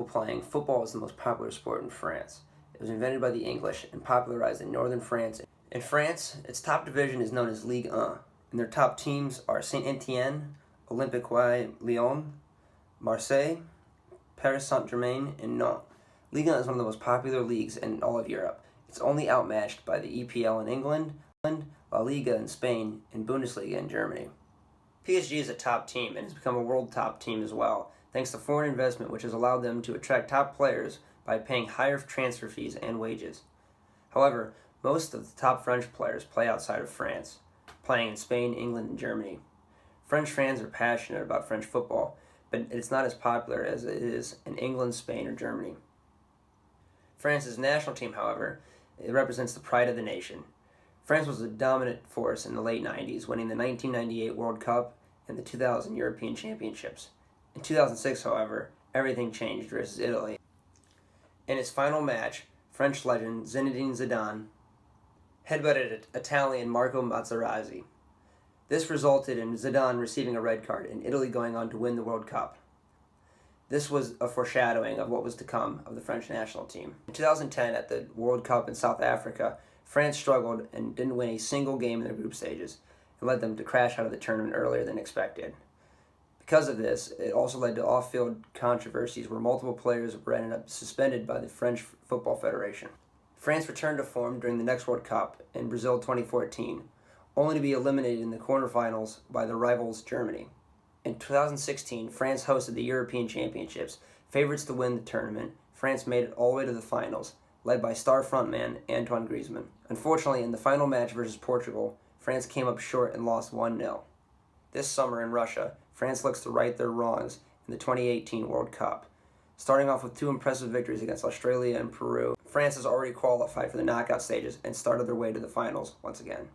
playing, football is the most popular sport in France. It was invented by the English and popularized in northern France. In France, its top division is known as Ligue 1, and their top teams are Saint-Étienne, Olympique Lyon, Marseille, Paris Saint-Germain, and Nantes. Ligue 1 is one of the most popular leagues in all of Europe. It's only outmatched by the EPL in England, La Liga in Spain, and Bundesliga in Germany. PSG is a top team and has become a world top team as well, thanks to foreign investment which has allowed them to attract top players by paying higher transfer fees and wages. However, most of the top French players play outside of France, playing in Spain, England, and Germany. French fans are passionate about French football, but it's not as popular as it is in England, Spain, or Germany. France's national team, however, it represents the pride of the nation. France was a dominant force in the late 90s, winning the 1998 World Cup and the 2000 European Championships. In 2006, however, everything changed versus Italy. In its final match, French legend Zinedine Zidane headbutted Italian Marco Materazzi. This resulted in Zidane receiving a red card and Italy going on to win the World Cup. This was a foreshadowing of what was to come of the French national team. In 2010, at the World Cup in South Africa, France struggled and didn't win a single game in their group stages, and led them to crash out of the tournament earlier than expected. Because of this, it also led to off-field controversies where multiple players were ended up suspended by the French Football Federation. France returned to form during the next World Cup in Brazil 2014, only to be eliminated in the quarterfinals by their rivals Germany. In 2016, France hosted the European Championships. Favorites to win the tournament, France made it all the way to the finals, led by star frontman Antoine Griezmann. Unfortunately, in the final match versus Portugal, France came up short and lost 1-0. This summer in Russia, France looks to right their wrongs in the 2018 World Cup. Starting off with two impressive victories against Australia and Peru, France has already qualified for the knockout stages and started their way to the finals once again.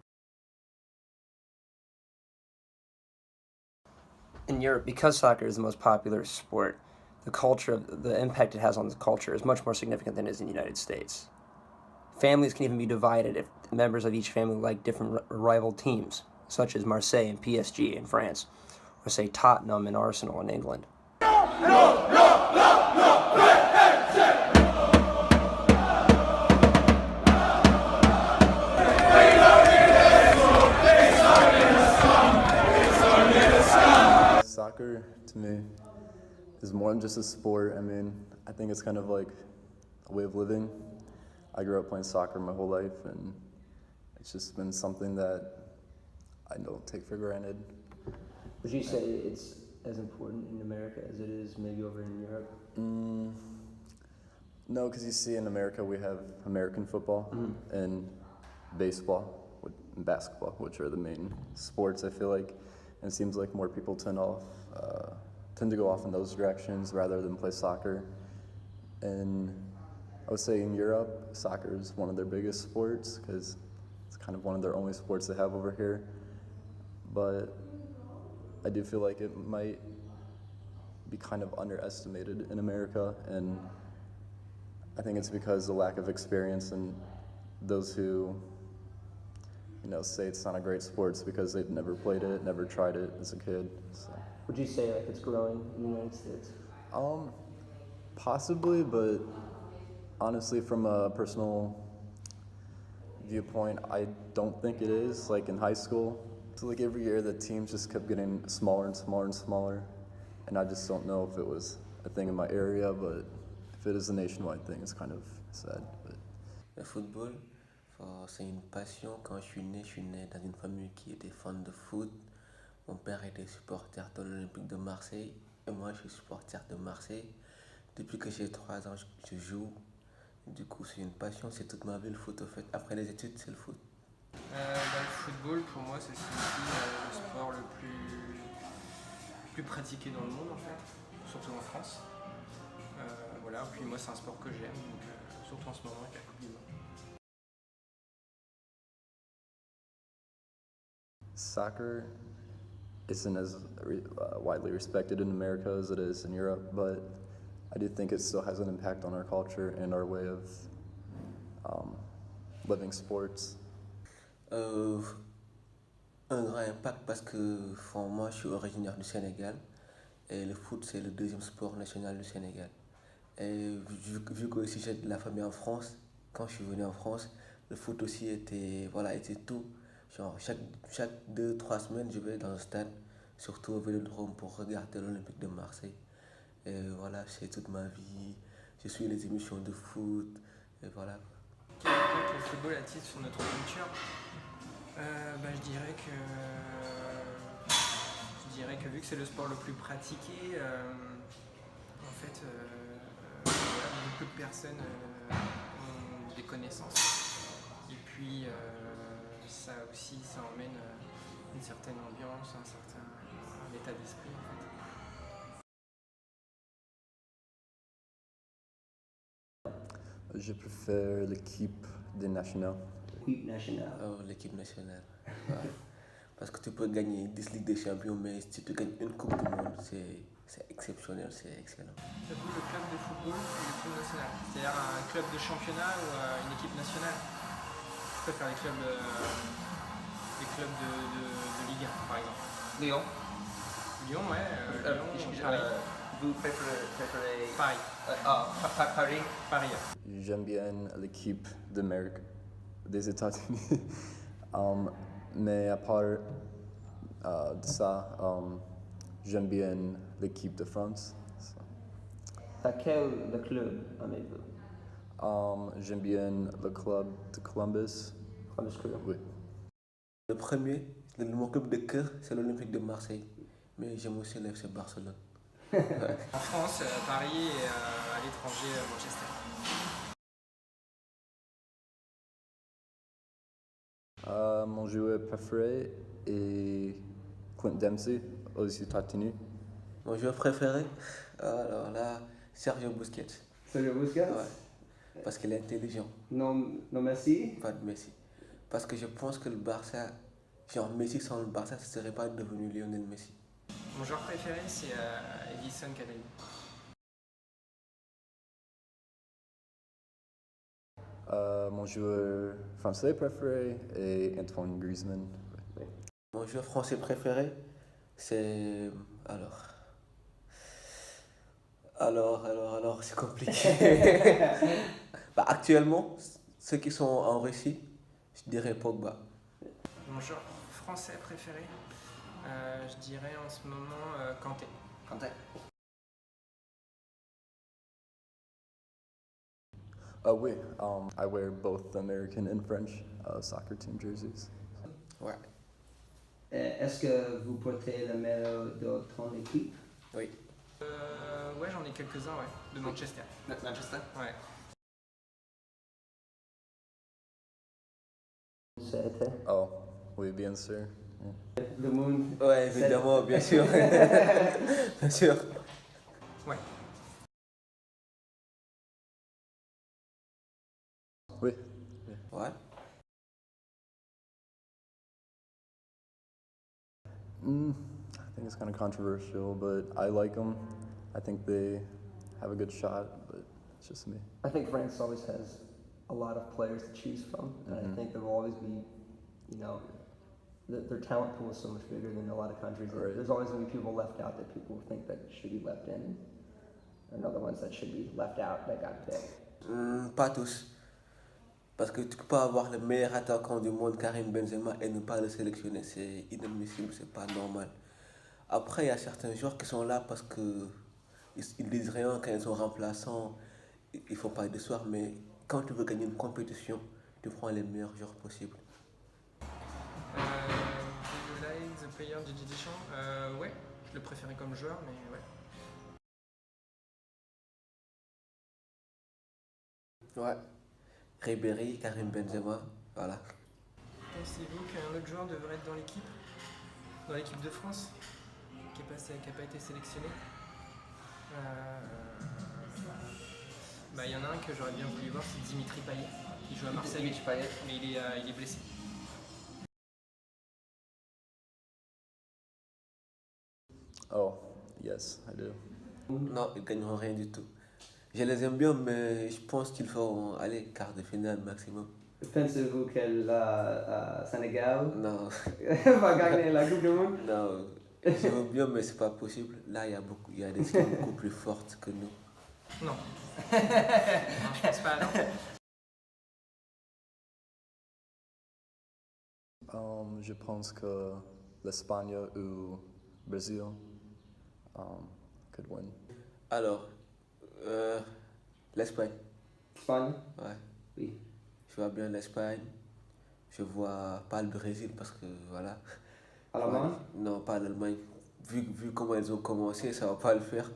In Europe, because soccer is the most popular sport, the impact it has on the culture is much more significant than it is in the United States. Families can even be divided if members of each family like different rival teams, such as Marseille and PSG in France, or say Tottenham and Arsenal in England. Soccer, to me, is more than just a sport. I mean, I think it's kind of like a way of living. I grew up playing soccer my whole life, and it's just been something that I don't take for granted. Would you say it's as important in America as it is maybe over in Europe? No, because you see in America we have American football and baseball and basketball, which are the main sports, I feel like. And it seems like more people tend to go off in those directions rather than play soccer. And I would say in Europe, soccer is one of their biggest sports because it's kind of one of their only sports they have over here. But I do feel like it might be kind of underestimated in America, and I think it's because of the lack of experience and those who say it's not a great sport because they've never played it, never tried it as a kid. So. Would you say like it's growing in the United States? Possibly, but honestly, from a personal viewpoint, I don't think it is. Like in high school, so like every year the teams just kept getting smaller and smaller and smaller, and I just don't know if it was a thing in my area, but if it is a nationwide thing, it's kind of sad. But. Le football, c'est une passion. Quand je suis né dans une famille qui était fan de foot. Mon père était supporter de l'Olympique de Marseille et moi je suis supporter de Marseille. Depuis que j'ai 3 ans, je joue. Du coup, c'est une passion, c'est toute ma vie le foot. En fait, après les études, c'est le foot. Le football, pour moi, c'est le sport le plus pratiqué dans le monde, en fait, surtout en France. Voilà, puis moi, c'est un sport que j'aime, donc, surtout en ce moment avec la Coupe du Monde. Soccer isn't as widely respected in America as it is in Europe, but I do think it still has an impact on our culture and our way of living sports. Un grand impact parce que moi je suis originaire du Sénégal et le foot c'est le deuxième sport national du Sénégal. Et vu que aussi j'ai de la famille en France, quand je suis venu en France, le foot aussi était, voilà, était tout. Genre, chaque 2, 3 semaines, je vais dans le stade, surtout au Vélodrome pour regarder l'Olympique de Marseille. Et voilà, c'est toute ma vie. Je suis les émissions de foot. Et voilà. Quel impact le football a-t-il sur notre culture? Je dirais que vu que c'est le sport le plus pratiqué, en fait, voilà, beaucoup de personnes ont des connaissances. Et puis, ça aussi, ça emmène une certaine ambiance, un état d'esprit, en fait. Je préfère l'équipe des nationaux. Équipe nationale. Alors, l'équipe nationale. Ouais. Parce que tu peux gagner 10 Ligues des Champions, mais si tu gagnes une Coupe du Monde, c'est exceptionnel, c'est excellent. Ça vous, le club de football ou l'équipe nationale? C'est-à-dire un club de championnat ou une équipe nationale? Je préfère les clubs de Ligue 1, par exemple. Lyon. Lyon, ouais. Lyon, Paris. Vous préférez Paris. Paris. Paris. J'aime bien l'équipe d'Amérique, des États-Unis. Mais à part de ça, j'aime bien l'équipe de France. Quel le club aimez-vous? J'aime bien le club de Columbus. Columbus Crew. Oui. Le premier, mon club de cœur, c'est l'Olympique de Marseille. Mais j'aime aussi l'FC Barcelone. En France, Paris et à l'étranger, Manchester. Mon joueur préféré est Clint Dempsey aux États-Unis. Mon joueur préféré, alors là, Sergio Busquets. Sergio Busquets? Ouais. Parce qu'il est intelligent, Non Messi? pas de Messi. Parce que je pense que le Barça, genre Messi sans le Barça, ce ne serait pas devenu Lionel Messi. Mon joueur préféré, c'est Edison Cavani. Mon joueur français préféré est Antoine Griezmann. Mon joueur français préféré, c'est. Alors, c'est compliqué. Bah, actuellement, ceux qui sont en Russie, je dirais Pogba. Mon joueur français préféré, je dirais en ce moment Kanté. Kanté. Oui, I wear both American and French soccer team jerseys. Ouais, Est-ce que vous portez le maillot de ton équipe? oui. Ouais, j'en ai quelques-uns, ouais, de Manchester. Manchester? Ouais. C'était Oh, oui, bien sûr. le monde. Ouais, évidemment, bien sûr. Bien sûr. Ouais. Oui. Ouais. I think it's kind of controversial, but I like them. I think they have a good shot, but it's just me. I think France always has a lot of players to choose from, and I think there will always be, their talent pool is so much bigger than a lot of countries. Right. There's always going to be people left out that people think that should be left in, and other ones that should be left out that got picked. Pas tous. Parce que tu peux pas avoir le meilleur attaquant du monde, Karim Benzema, et ne pas le sélectionner. C'est inadmissible, c'est pas normal. Après, il y a certains joueurs qui sont là parce que ils disent rien quand ils sont remplaçants. Il faut pas être décevoir, mais quand tu veux gagner une compétition, tu prends les meilleurs joueurs possibles. Do you like the player Didier Deschamps? Ouais, je le préférais comme joueur, mais ouais. Ouais. Ribéry, Karim Benzema, voilà. Pensez-vous qu'un autre joueur devrait être dans l'équipe de France, qui n'a pas été sélectionné? Il y en a un que j'aurais bien voulu voir, c'est Dimitri Payet, qui joue à Marseille, mais il est blessé. Oh, yes, I do. Non, ils gagneront rien du tout. Je les aime bien, mais je pense qu'il faut aller quart de finale maximum. Pensez-vous que le Sénégal Non, va gagner la Coupe du Monde? non, j'aime bien, mais c'est pas possible. Là, il y a des équipes beaucoup plus fortes que nous. Non. Non, je pense pas, non. Je pense que l'Espagne ou Brésil could win. Alors, l'Espagne. Espagne? Ouais. Oui. Je vois bien l'Espagne. Je vois pas le Brésil parce que voilà. Allemagne? Non, pas l'Allemagne. Vu comment ils ont commencé, ça va pas le faire.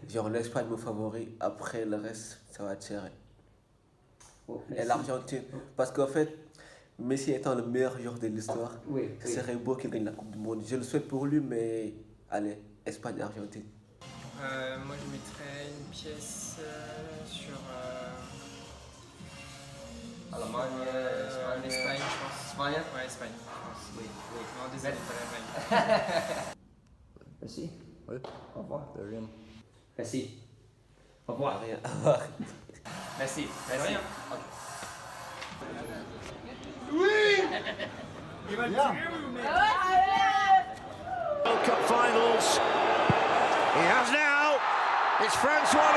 Genre l'Espagne mon favori. Après le reste, ça va tirer. Oh, Et Messi. l'Argentine. Parce qu'en fait, Messi étant le meilleur joueur de l'histoire, Oui, ce oui. serait beau qu'il gagne la Coupe du Monde. Je le souhaite pour lui, mais allez, Espagne-Argentine. Moi, je mettrais une pièce sur Allemagne, l'Espagne, je pense. Espagne? Ouais, Espagne, je pense. Oui, oui. Non, désolé, pas l'Allemagne. Merci. Oui, Au revoir. de rien. Merci. Au revoir. Rien. Merci. De Merci. rien. World Cup finals. He has now. It's Francois